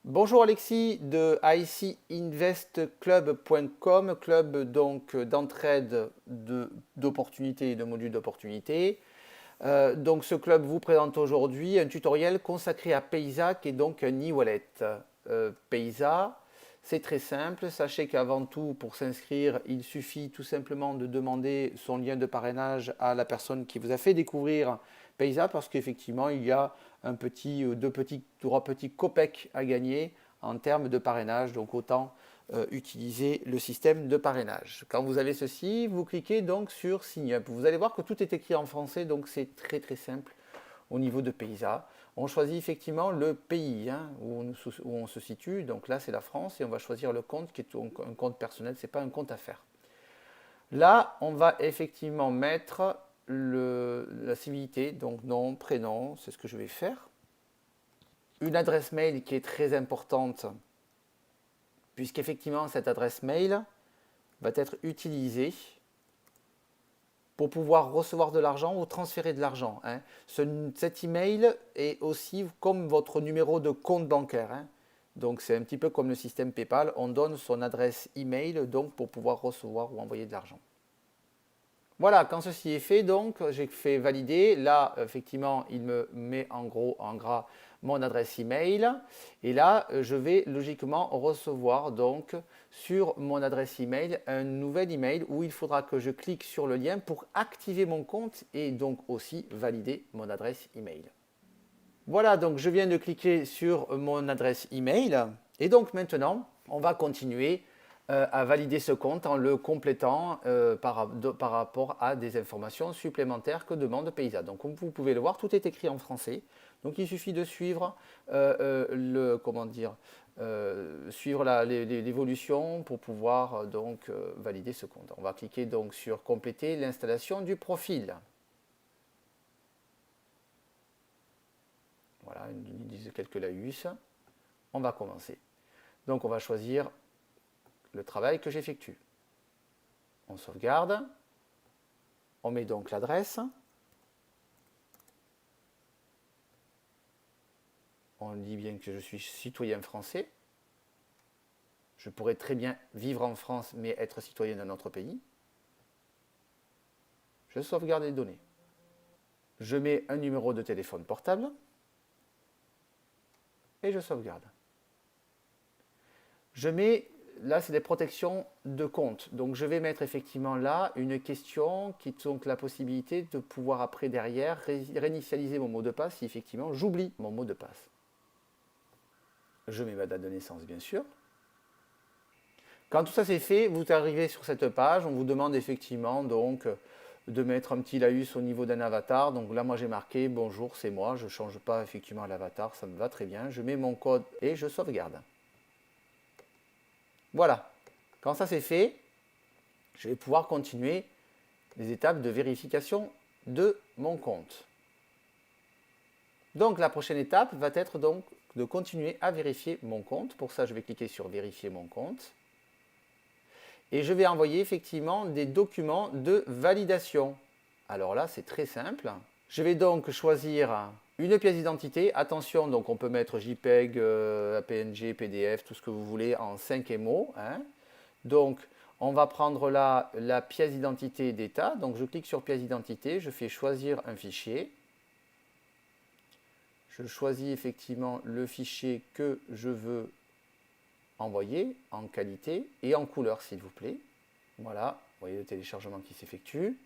Bonjour Alexis de icinvestclub.com, club donc d'entraide d'opportunités et de modules d'opportunités. Donc ce club vous présente aujourd'hui un tutoriel consacré à Paysa qui est donc un e-wallet. Paysa, c'est très simple. Sachez qu'avant tout, pour s'inscrire, il suffit tout simplement de demander son lien de parrainage à la personne qui vous a fait découvrir Paysa parce qu'effectivement, il y a trois petits copecs à gagner en termes de parrainage. Donc autant utiliser le système de parrainage. Quand vous avez ceci, vous cliquez donc sur Sign Up. Vous allez voir que tout est écrit en français, donc c'est très très simple au niveau de Paysa. On choisit effectivement le pays où on se situe. Donc là, c'est la France et on va choisir le compte qui est un compte personnel, ce n'est pas un compte affaires. Là, on va effectivement mettre la civilité, donc nom, prénom, c'est ce que je vais faire. Une adresse mail qui est très importante, puisqu'effectivement, cette adresse mail va être utilisée pour pouvoir recevoir de l'argent ou transférer de l'argent. Cet email est aussi comme votre numéro de compte bancaire. Donc c'est un petit peu comme le système PayPal, on donne son adresse email donc pour pouvoir recevoir ou envoyer de l'argent. Voilà, quand ceci est fait, donc j'ai fait valider. Là, effectivement, il me met en gros, en gras, mon adresse email. Et là, je vais logiquement recevoir donc sur mon adresse email un nouvel email où il faudra que je clique sur le lien pour activer mon compte et donc aussi valider mon adresse email. Voilà, donc je viens de cliquer sur mon adresse email. Et donc maintenant, on va continuer à valider ce compte en le complétant par rapport à des informations supplémentaires que demande Paysa. Donc comme vous pouvez le voir, tout est écrit en français. Donc il suffit de suivre l'évolution pour pouvoir donc valider ce compte. On va cliquer donc sur compléter l'installation du profil. Voilà, ils disent quelques laïus. On va commencer. Donc on va choisir le travail que j'effectue. On sauvegarde. On met donc l'adresse. On dit bien que je suis citoyen français. Je pourrais très bien vivre en France mais être citoyen d'un autre pays. Je sauvegarde les données. Je mets un numéro de téléphone portable et je sauvegarde. Je mets, là c'est des protections de compte, donc je vais mettre effectivement là une question qui est donc la possibilité de pouvoir après derrière réinitialiser mon mot de passe si effectivement j'oublie mon mot de passe. Je mets ma date de naissance bien sûr. Quand tout ça c'est fait, vous arrivez sur cette page, on vous demande effectivement donc de mettre un petit laïus au niveau d'un avatar. Donc là moi j'ai marqué bonjour c'est moi, je ne change pas effectivement l'avatar, ça me va très bien. Je mets mon code et je sauvegarde. Voilà, quand ça c'est fait, je vais pouvoir continuer les étapes de vérification de mon compte. Donc la prochaine étape va être donc de continuer à vérifier mon compte. Pour ça je vais cliquer sur vérifier mon compte. Et je vais envoyer effectivement des documents de validation. Alors là, c'est très simple. Je vais donc choisir une pièce d'identité. Attention, donc on peut mettre JPEG, PNG, PDF, tout ce que vous voulez en 5 émos. Donc, on va prendre là la pièce d'identité d'État. Donc, je clique sur pièce d'identité, je fais choisir un fichier. Je choisis effectivement le fichier que je veux envoyer en qualité et en couleur s'il vous plaît. Voilà, vous voyez le téléchargement qui s'effectue.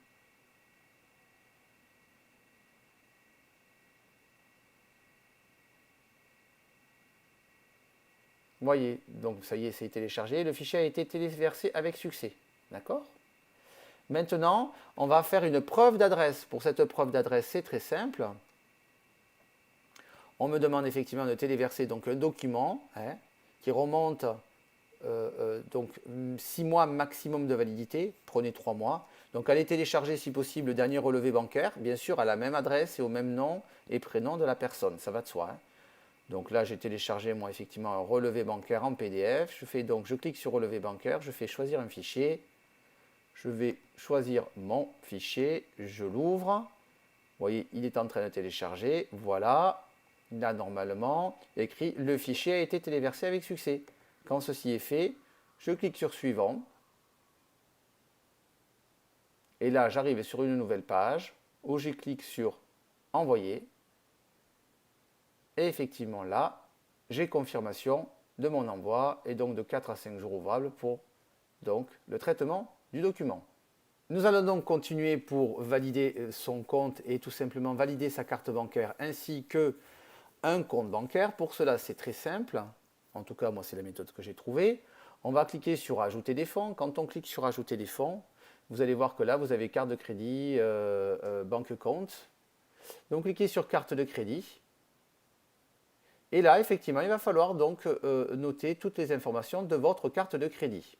Vous voyez, donc ça y est, c'est téléchargé. Le fichier a été téléversé avec succès. D'accord? Maintenant, on va faire une preuve d'adresse. Pour cette preuve d'adresse, c'est très simple. On me demande effectivement de téléverser donc un document qui remonte donc 6 mois maximum de validité, prenez 3 mois. Donc allez télécharger si possible le dernier relevé bancaire, bien sûr à la même adresse et au même nom et prénom de la personne, ça va de soi. Donc là j'ai téléchargé moi effectivement un relevé bancaire en PDF, je clique sur relevé bancaire, je fais choisir un fichier, je vais choisir mon fichier, je l'ouvre, vous voyez il est en train de télécharger, voilà. Là, normalement, il y a écrit le fichier a été téléversé avec succès. Quand ceci est fait, je clique sur suivant. Et là, j'arrive sur une nouvelle page où je clique sur envoyer. Et effectivement, là, j'ai confirmation de mon envoi et donc de 4 à 5 jours ouvrables pour donc, le traitement du document. Nous allons donc continuer pour valider son compte et tout simplement valider sa carte bancaire ainsi qu'un compte bancaire. Pour cela, c'est très simple. En tout cas, moi, c'est la méthode que j'ai trouvée. On va cliquer sur ajouter des fonds. Quand on clique sur ajouter des fonds, vous allez voir que là, vous avez carte de crédit, bank account. Donc, cliquez sur carte de crédit. Et là, effectivement, il va falloir donc noter toutes les informations de votre carte de crédit.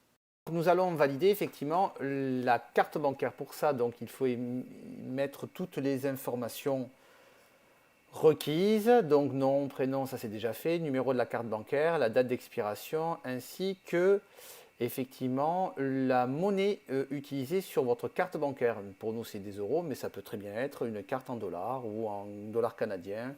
Nous allons valider effectivement la carte bancaire. Pour ça, donc, il faut mettre toutes les informations requises. Donc, nom, prénom, ça c'est déjà fait, numéro de la carte bancaire, la date d'expiration, ainsi que effectivement la monnaie utilisée sur votre carte bancaire. Pour nous, c'est des euros, mais ça peut très bien être une carte en dollars ou en dollars canadiens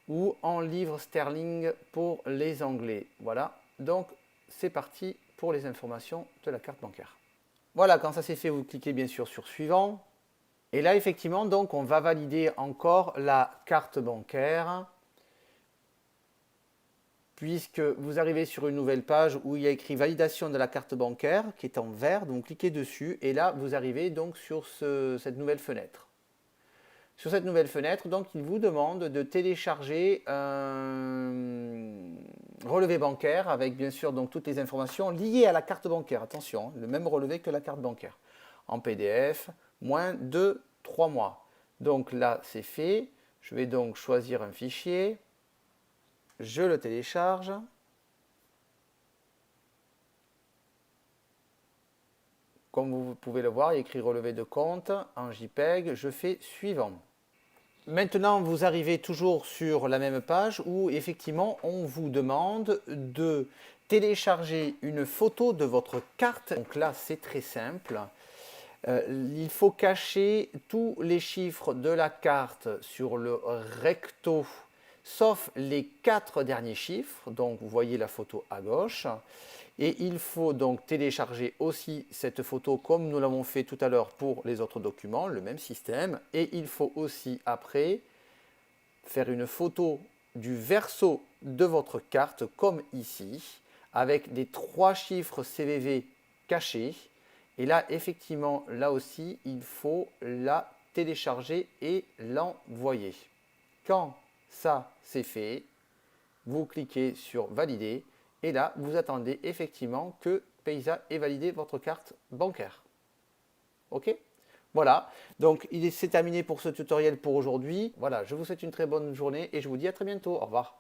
ou en livres sterling pour les Anglais. Voilà, donc c'est parti pour les informations de la carte bancaire. Voilà, quand ça c'est fait, vous cliquez bien sûr sur suivant. Et là, effectivement, donc, on va valider encore la carte bancaire puisque vous arrivez sur une nouvelle page où il y a écrit validation de la carte bancaire qui est en vert. Donc, cliquez dessus et là, vous arrivez donc sur cette nouvelle fenêtre. Sur cette nouvelle fenêtre, donc, il vous demande de télécharger un relevé bancaire avec bien sûr donc, toutes les informations liées à la carte bancaire. Attention, le même relevé que la carte bancaire. En PDF, moins de 3 mois. Donc là, c'est fait. Je vais donc choisir un fichier. Je le télécharge. Comme vous pouvez le voir, il y a écrit relevé de compte en JPEG. Je fais suivant. Maintenant, vous arrivez toujours sur la même page où effectivement, on vous demande de télécharger une photo de votre carte. Donc là, c'est très simple. Il faut cacher tous les chiffres de la carte sur le recto, sauf les 4 derniers chiffres. Donc, vous voyez la photo à gauche. Et il faut donc télécharger aussi cette photo comme nous l'avons fait tout à l'heure pour les autres documents, le même système. Et il faut aussi après faire une photo du verso de votre carte comme ici, avec les 3 chiffres CVV cachés. Et là, effectivement, là aussi, il faut la télécharger et l'envoyer. Quand ça c'est fait, vous cliquez sur valider. Et là, vous attendez effectivement que Paysa ait validé votre carte bancaire. OK? Voilà, donc c'est terminé pour ce tutoriel pour aujourd'hui. Voilà, je vous souhaite une très bonne journée et je vous dis à très bientôt. Au revoir.